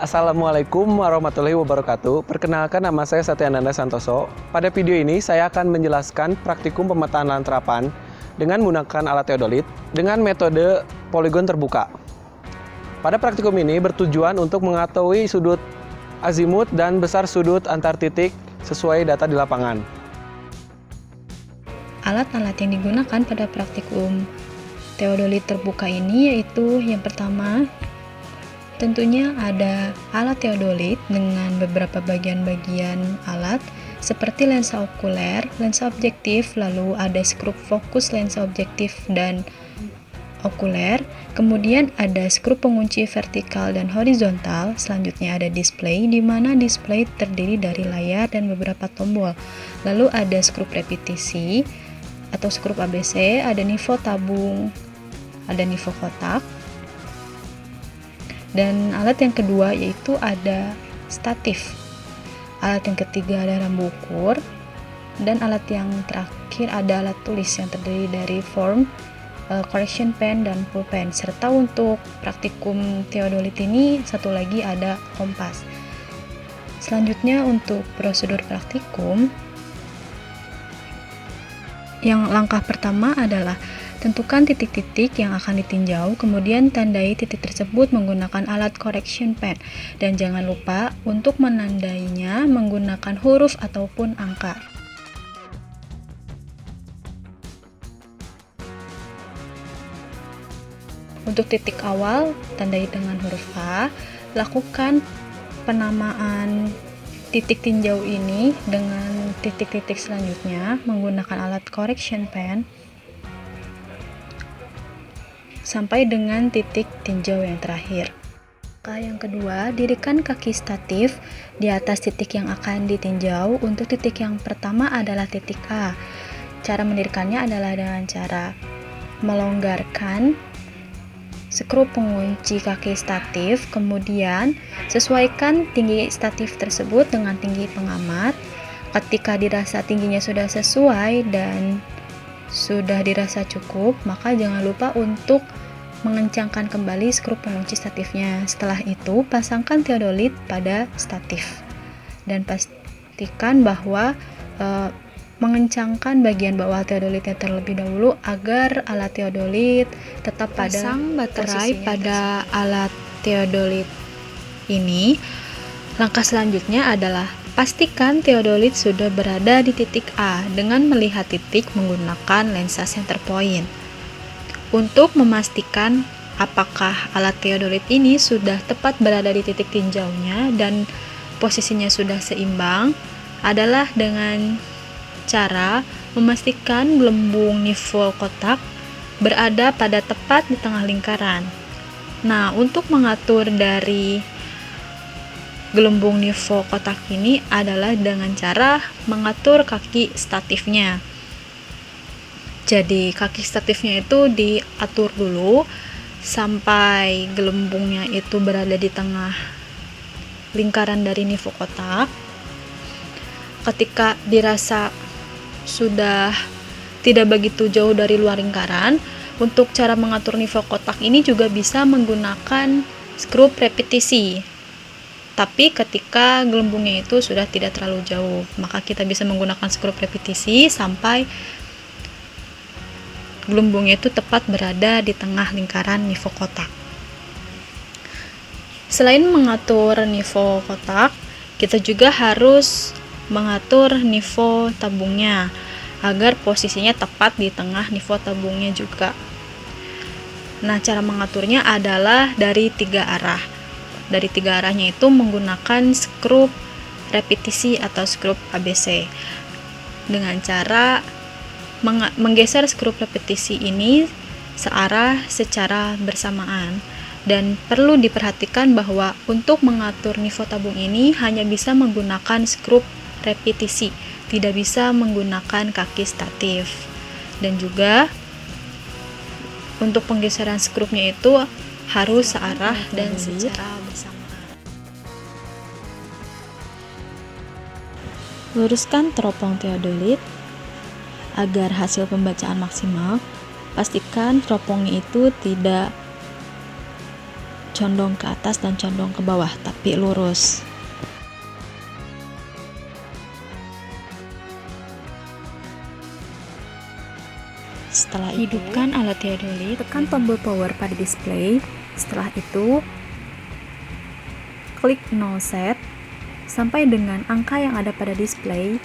Assalamualaikum warahmatullahi wabarakatuh. Perkenalkan, nama saya Satyananda Santoso. Pada video ini saya akan menjelaskan praktikum pemetaan lahan terapan dengan menggunakan alat teodolit dengan metode poligon terbuka. Pada praktikum ini bertujuan untuk mengetahui sudut azimut dan besar sudut antar titik sesuai data di lapangan. Alat-alat yang digunakan pada praktikum teodolit terbuka ini yaitu yang pertama tentunya ada alat teodolit dengan beberapa bagian-bagian alat seperti lensa okuler, lensa objektif, lalu ada skrup fokus lensa objektif dan okuler, kemudian ada skrup pengunci vertikal dan horizontal, selanjutnya ada display di mana display terdiri dari layar dan beberapa tombol. Lalu ada skrup repetisi atau skrup ABC, ada nifo tabung, ada nifo kotak. Dan alat yang kedua yaitu ada statif. Alat yang ketiga ada rambu ukur. Dan alat yang terakhir ada alat tulis yang terdiri dari form, correction pen, dan pulpen. Serta untuk praktikum teodolit ini satu lagi ada kompas. Selanjutnya untuk prosedur praktikum, yang langkah pertama adalah tentukan titik-titik yang akan ditinjau, kemudian tandai titik tersebut menggunakan alat correction pen. Dan jangan lupa untuk menandainya menggunakan huruf ataupun angka. Untuk titik awal, tandai dengan huruf A. Lakukan penamaan titik tinjau ini dengan titik-titik selanjutnya menggunakan alat correction pen sampai dengan titik tinjau yang terakhir. Yang kedua, dirikan kaki statif di atas titik yang akan ditinjau. Untuk titik yang pertama adalah titik A. Cara mendirikannya adalah dengan cara melonggarkan skrup pengunci kaki statif, kemudian sesuaikan tinggi statif tersebut dengan tinggi pengamat. Ketika dirasa tingginya sudah sesuai dan sudah dirasa cukup, maka jangan lupa untuk mengencangkan kembali skrup pengunci statifnya. Setelah itu, pasangkan teodolit pada statif dan pastikan bahwa mengencangkan bagian bawah teodolitnya terlebih dahulu agar alat teodolit tetap pada pasang baterai pada alat teodolit ini. Langkah selanjutnya adalah pastikan teodolit sudah berada di titik A dengan melihat titik menggunakan lensa center point. Untuk memastikan apakah alat teodolit ini sudah tepat berada di titik tinjaunya dan posisinya sudah seimbang adalah dengan cara memastikan gelembung nivol kotak berada pada tepat di tengah lingkaran. Nah, untuk mengatur dari gelembung nivol kotak ini adalah dengan cara mengatur kaki statifnya. Jadi kaki statifnya itu diatur dulu sampai gelembungnya itu berada di tengah lingkaran dari nivol kotak. Ketika dirasa sudah tidak begitu jauh dari luar lingkaran, untuk cara mengatur nivol kotak ini juga bisa menggunakan skrup repetisi. Tapi ketika gelembungnya itu sudah tidak terlalu jauh, maka kita bisa menggunakan skrup repetisi sampai gelembungnya itu tepat berada di tengah lingkaran nivol kotak. Selain mengatur nivol kotak, kita juga harus mengatur nivol tabungnya agar posisinya tepat di tengah nivol tabungnya juga. Nah, cara mengaturnya adalah dari 3 arah. Dari 3 arahnya itu menggunakan skrup repetisi atau skrup ABC dengan cara menggeser skrup repetisi ini searah secara bersamaan. Dan perlu diperhatikan bahwa untuk mengatur nivol tabung ini hanya bisa menggunakan skrup repetisi, tidak bisa menggunakan kaki statif. Dan juga untuk penggeseran skrupnya itu harus searah dan secara bersamaan. Luruskan teropong teodolit agar hasil pembacaan maksimal. Pastikan teropongnya itu tidak condong ke atas dan condong ke bawah, tapi lurus. Setelah Hidupkan alat teodolit, tekan tombol power pada display. Setelah itu, klik no set sampai dengan angka yang ada pada display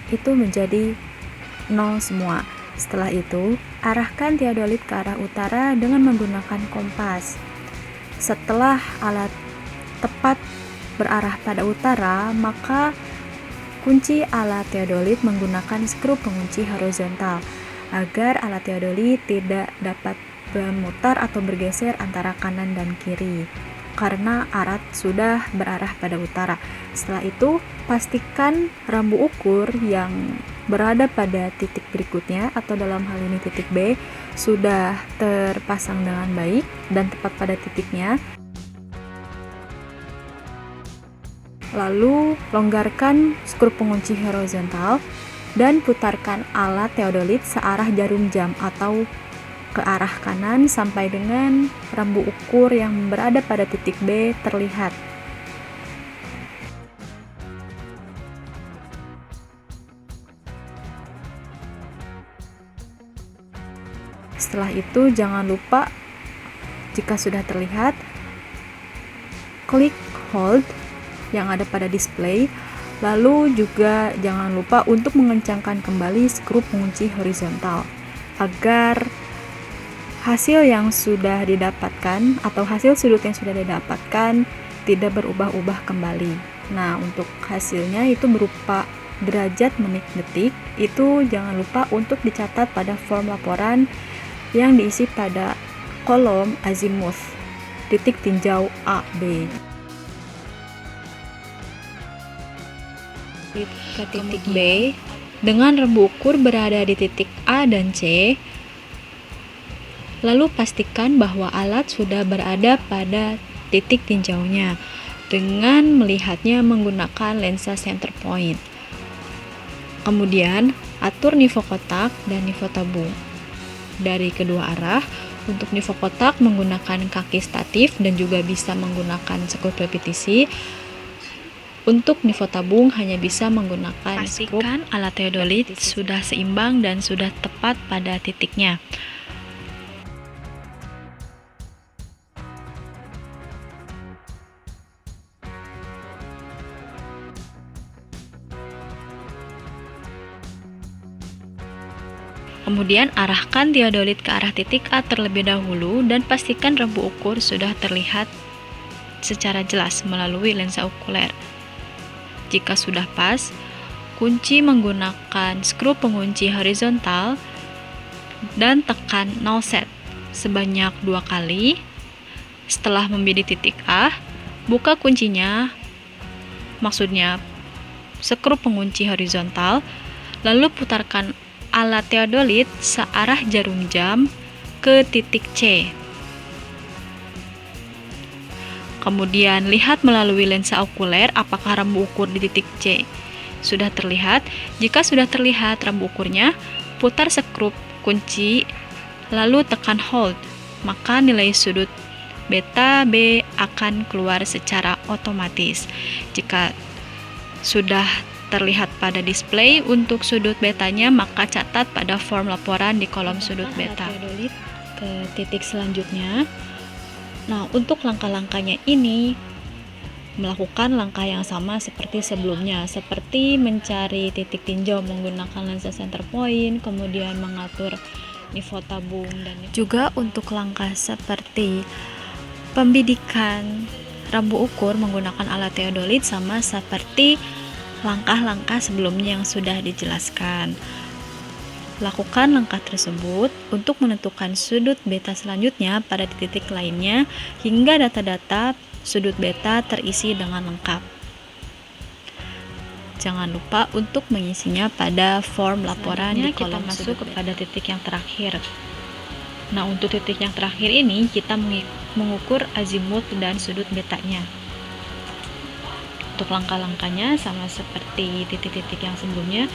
itu menjadi 0 semua. Setelah itu, arahkan teodolit ke arah utara dengan menggunakan kompas. Setelah alat tepat berarah pada utara, maka kunci alat teodolit menggunakan skru pengunci horizontal agar alat teodolit tidak dapat memutar atau bergeser antara kanan dan kiri karena alat sudah berarah pada utara. Setelah itu, pastikan rambu ukur yang berada pada titik berikutnya atau dalam hal ini titik B sudah terpasang dengan baik dan tepat pada titiknya. Lalu longgarkan skru pengunci horizontal dan putarkan alat teodolit searah jarum jam atau ke arah kanan sampai dengan rambu ukur yang berada pada titik B terlihat. Setelah itu, jangan lupa jika sudah terlihat, klik hold yang ada pada display. Lalu juga jangan lupa untuk mengencangkan kembali skru pengunci horizontal agar hasil yang sudah didapatkan atau hasil sudut yang sudah didapatkan tidak berubah-ubah kembali. Nah, untuk hasilnya itu berupa derajat menit detik. Itu jangan lupa untuk dicatat pada form laporan yang diisi pada kolom azimuth titik tinjau A, B. Ke titik B dengan rembu ukur berada di titik A dan C. Lalu pastikan bahwa alat sudah berada pada titik tinjaunya dengan melihatnya menggunakan lensa center point. Kemudian atur nivoo kotak dan nivoo tabung dari kedua arah. Untuk nivoo kotak menggunakan kaki statif dan juga bisa menggunakan sekrup repetisi. Untuk nivoo tabung hanya bisa menggunakan skrup. Pastikan alat teodolit sudah seimbang dan sudah tepat pada titiknya. Kemudian arahkan teodolit ke arah titik A terlebih dahulu dan pastikan rembu ukur sudah terlihat secara jelas melalui lensa okuler. Jika sudah pas, kunci menggunakan skru pengunci horizontal dan tekan 0 set sebanyak 2 kali. Setelah membidik titik A, buka kuncinya, maksudnya skru pengunci horizontal, lalu putarkan alat teodolit searah jarum jam ke titik C. Kemudian lihat melalui lensa okuler apakah rembu ukur di titik C sudah terlihat. Jika sudah terlihat rembu ukurnya, putar skrup kunci lalu tekan hold, maka nilai sudut beta B akan keluar secara otomatis. Jika sudah terlihat pada display untuk sudut betanya, maka catat pada form laporan di kolom sudut beta. Ke titik selanjutnya. Nah, untuk langkah-langkahnya ini melakukan langkah yang sama seperti sebelumnya, seperti mencari titik tinjau menggunakan lensa center point, kemudian mengatur nivoo tabung, dan juga untuk langkah seperti pembidikan rambu ukur menggunakan alat teodolit sama seperti langkah-langkah sebelumnya yang sudah dijelaskan. Lakukan langkah tersebut untuk menentukan sudut beta selanjutnya pada titik lainnya hingga data-data sudut beta terisi dengan lengkap. Jangan lupa untuk mengisinya pada form laporan di kolom masuk kepada titik yang terakhir. Nah, untuk titik yang terakhir ini kita mengukur azimut dan sudut betanya. Untuk langkah-langkahnya sama seperti titik-titik yang sebelumnya.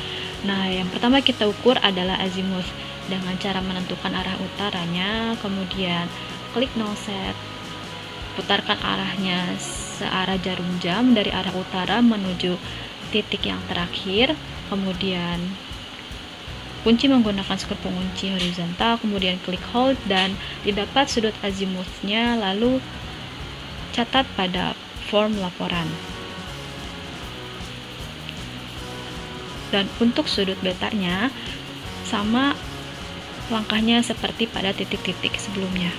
Nah, yang pertama kita ukur adalah azimuth dengan cara menentukan arah utaranya, kemudian klik no set, putarkan arahnya searah jarum jam dari arah utara menuju titik yang terakhir, kemudian kunci menggunakan skru pengunci horizontal, kemudian klik hold dan didapat sudut azimuthnya, lalu catat pada form laporan. Dan untuk sudut betanya sama langkahnya seperti pada titik-titik sebelumnya.